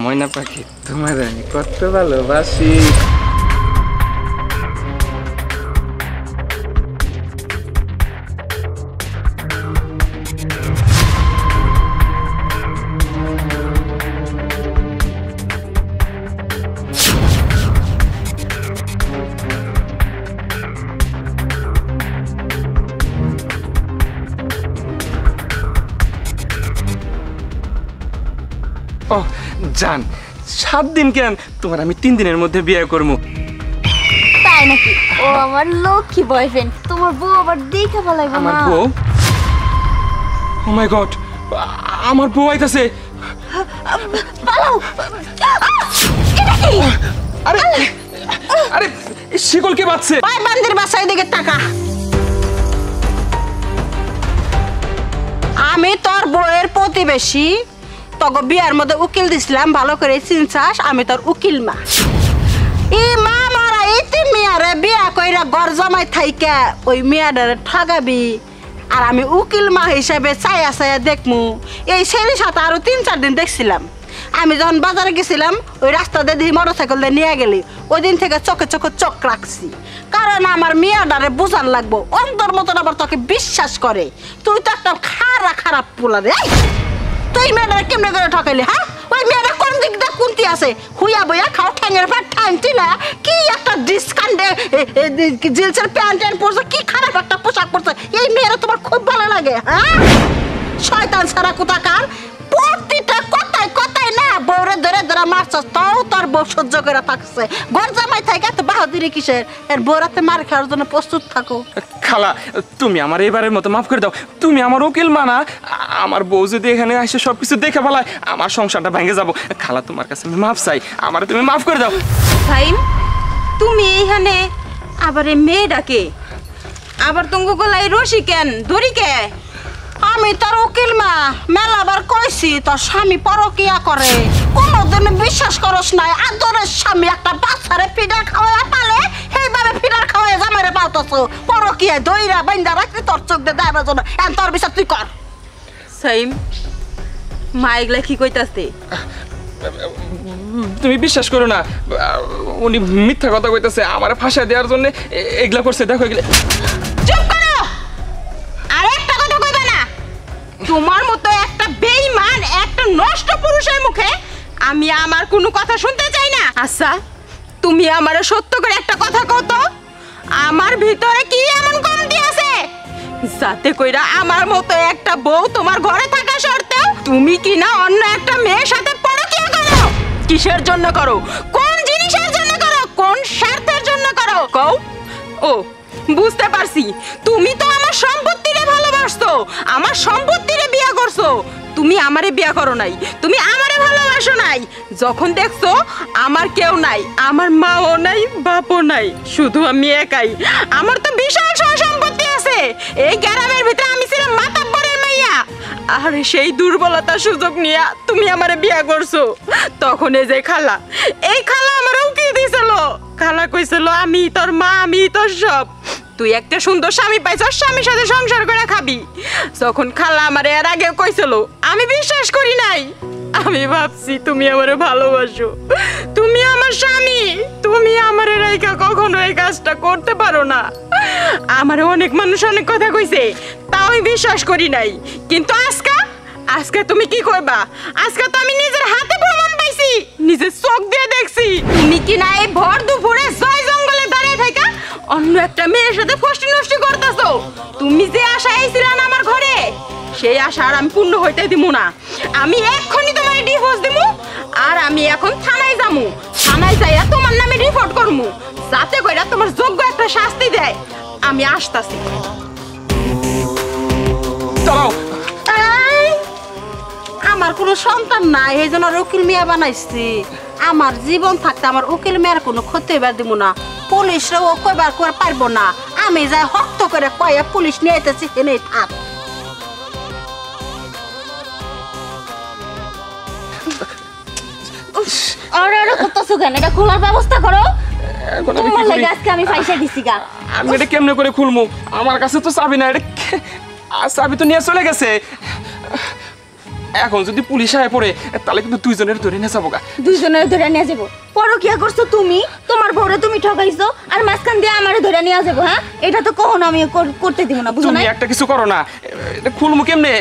ময়না পাখি তোমার আমি কত ভালোবাসি। ও জান 7 দিন কেন তোমার আমি 3 দিনের মধ্যে বিয়ে করবো। তাই নাকি? ও আমার লক্ষ্মী বয়ফ্রেন্ড। তোমার বউ আবার দেখে বলাইবো না। আমার বউ? ও মাই গড, আমার বউ আইতাছে। পালাও। এটা কি? আরে আরে শিকল কে বাজছে? ওই বান্দির বাসায় দিকে টাকা। আমি তোর বউয়ের প্রতিবেশী, তোকে বিয়ার মধ্যে উকিল দিছিলাম, ভালো করে চিনছাস। আমি তোর উকিল মা। এই মা মারা এই মেয়ারে বিয়া কইরা ঘর জমাই থাইকা ওই মেয়ারে ঠগাবি, আর আমি উকিল মা হিসাবে চাইয়া চাইয়া দেখমু। এই ছেলের সাথে আরো 3-4 দিন দেখছিলাম। আমি যখন বাজারে গেছিলাম ওই রাস্তা দিয়ে দেখি মোটরসাইকেল দিয়ে নিয়ে গেলি, ওই দিন থেকে চোখে চোখে চোখ রাখছি, কারণ আমার মেয়াডারে বোঝার লাগবো অন্তর মতন আবার তোকে বিশ্বাস করে। তুই তো একটা খারাপ পোলা রে। তুই মেয়েটারে কেমনে করে ঠকাইলি? হ্যাঁ, ওই মেয়েটা কোন দিক দিয়ে কুন্তি আছে, হুইয়া বইয়া খাও ঠ্যাঙের পর ঠ্যাংটি না, কি একটা ডিসকাউন্টে জিন্সের প্যান্ট পরছে, কি খারাপ একটা পোশাক পরছে। এই মেয়েরা তোমার খুব ভালো লাগে? হ্যাঁ, শয়তান সারা কোথাকার। প্রতিটা কথায় কথায় না বউরে ধরে ধরে মারছস, তাও তোর বউ সহ্য করে থাকছে। ঘর জামাই থাকে এত বাহাদুরি কিসের? এর বউরাতে মার খাওয়ার জন্য প্রস্তুত থাকো। খালা তুমি আমার এবারের মতো মাফ করে দাও। তুমি আমার উকিল মানা, আমার বউ যদি এখানে এসে সবকিছু দেখে ফেলায় আমার সংসারটা ভেঙে যাবো। খালা তোমার কাছে আমি মাফ চাই, আমার তুমি মাফ করে দাও। সাইম, তুমি এইখানে আবার এই মেয়েটাকে, আবার তোমার গলায় রশি কেন, দড়ি কে? আমি তোর উকিল মা, মেলাবার কইছি তোর স্বামী পরকিয়া করে, কোনোদিন বিশ্বাস করস নাই। আদরের স্বামী একটা বাচ্চারে ফিডার খাওয়া পালে, সেইভাবে ফিডার খাওয়া জামাইরে পাওতাছ। পরকিয়া দইরা বাইন্দা রাখছি তোর চোখ দিয়ে দেখার জন্য। এখন তোর বিচার তুই কর। সাইম, মা এগুলা কি কইতাছে? তুমি বিশ্বাস করো না, উনি মিথ্যা কথা কইতাছে, আমার ফাঁসা দেওয়ার জন্য এগুলা করছে। দেখো এগুলা। চুপ করো, আর একটা কথা কইবা না। তোমার মতো একটা বেঈমান, একটা নষ্ট পুরুষের মুখে আমি আমার কোনো কথা শুনতে চাই না। আচ্ছা, তুমি আমারে সত্য করে একটা কথা কও তো, আমার ভিতরে কি এমন কমতি আছে যাতে কইরা আমার মতো একটা বউ তোমার ঘরে থাকা সত্ত্বেও তুমি কি না অন্য একটা মেয়ের সাথে পরকিয়া করো? কিসের জন্য করো? কোন জিনিসের জন্য করো? কোন স্বার্থের জন্য করো? কও। ও, বুঝতে পারছি, তুমি তো আমার সম্পত্তিরে ভালোবাসছো, আমার সম্পত্তিরে বিয়া করছো। তুমি আমারে বিয়া করো নাই, তুমি আমারে ভালোবাসো নাই। যখন দেখছো আমার কেউ নাই, আমার মাও নাই, বাপও নাই, শুধু আমি একাই। আমার তো বিশাল সম্পত্তি আছে। এই গ্রামের ভিতরে আমি ছিলাম মাতাব্বরের মাইয়া, আর সেই দুর্বলতার সুযোগ নিয়ে তুমি আমারে বিয়া করছো। তখন এই যে খালা, এই খালা আমারে উকিয়ে দিয়েছিল। খালা কইছিল আমি তোর মা, আমি তোর সব। তুই একটা সুন্দর স্বামী পাইছস, স্বামীর সাথে সংসার করে খাবি। যখন খালা আমারে এর আগে কইছিল, আমি বিশ্বাস করি নাই। আমি ভাবছি তুমি আমারে ভালোবাসো, তুমি আমার স্বামী, তুমি আমারে রাইখা কখনো এই কাজটা করতে পারো না। আমারে অনেক মানুষ অনেক কথা কইছে, তাও আমি বিশ্বাস করি নাই। কিন্তু আজকে তুমি কি কইবা? আজকে তো আমি নিজের হাতে প্রমাণ পাইছি, নিজের চোখ দিয়ে দেখছি। তুমি কি না এই ভর দুপুরে জয় জঙ্গলে দাঁড়িয়ে থাকা অন্য একটা মেয়ের সাথে ফষ্টি নষ্টি করতেছো? তুমি যে আশা আইছিলা না আমার ঘরে, সেই আশা আর আমি পূর্ণ হইতে দিব না। আমি এক্ষুনি তোমার ডিভোর্স দিব, আর আমি এখন থানায় যামু। থানায় যাইয়া তোমার নামে রিপোর্ট করমু, যাতে কইরা তোমার যোগ্য একটা শাস্তি দেয়। আমি আসতাছি। দাঁড়াও। আমার কোনো সন্তান নাই, এই জন্য উকিল মেয়ে বানাইছি। আমার জীবন থাকতে আমার উকিল মেয়ের কোনো ক্ষতি হইবার দিব না। পুলিশরাও কইবার করে পারবো না। আমি যাই হক্ত করে কয়ে পুলিশ নিয়ে আইতেছি, এনেই থাক। আরে করতেছো কেন? এটা খোলার ব্যবস্থা করো। তোমার লাগে আজকে আমি পয়সা দিছি গা। আমি এটা কেমনে করে খুলমু? আমার কাছে তো চাবি না। এটা চাবি তো নিয়ে চলে গেছে। এখন যদি পুলিশ আয় পড়ে তাহলে কিন্তু দুইজনের ধরে নিয়ে যাবো গা। দুইজনের ধরে নিয়ে যাবো। পরকিয়া করছো তুমি, তোমার বউরে তুমি ঠকাইছো, আর মাঝখান দিয়ে আমারে ধরে নিয়ে যাবো। হ্যাঁ, এটা তো কখনো আমি করতে দিব না, বুঝো না? তুমি একটা কিছু করো না, এটা খুলমু কেমনে?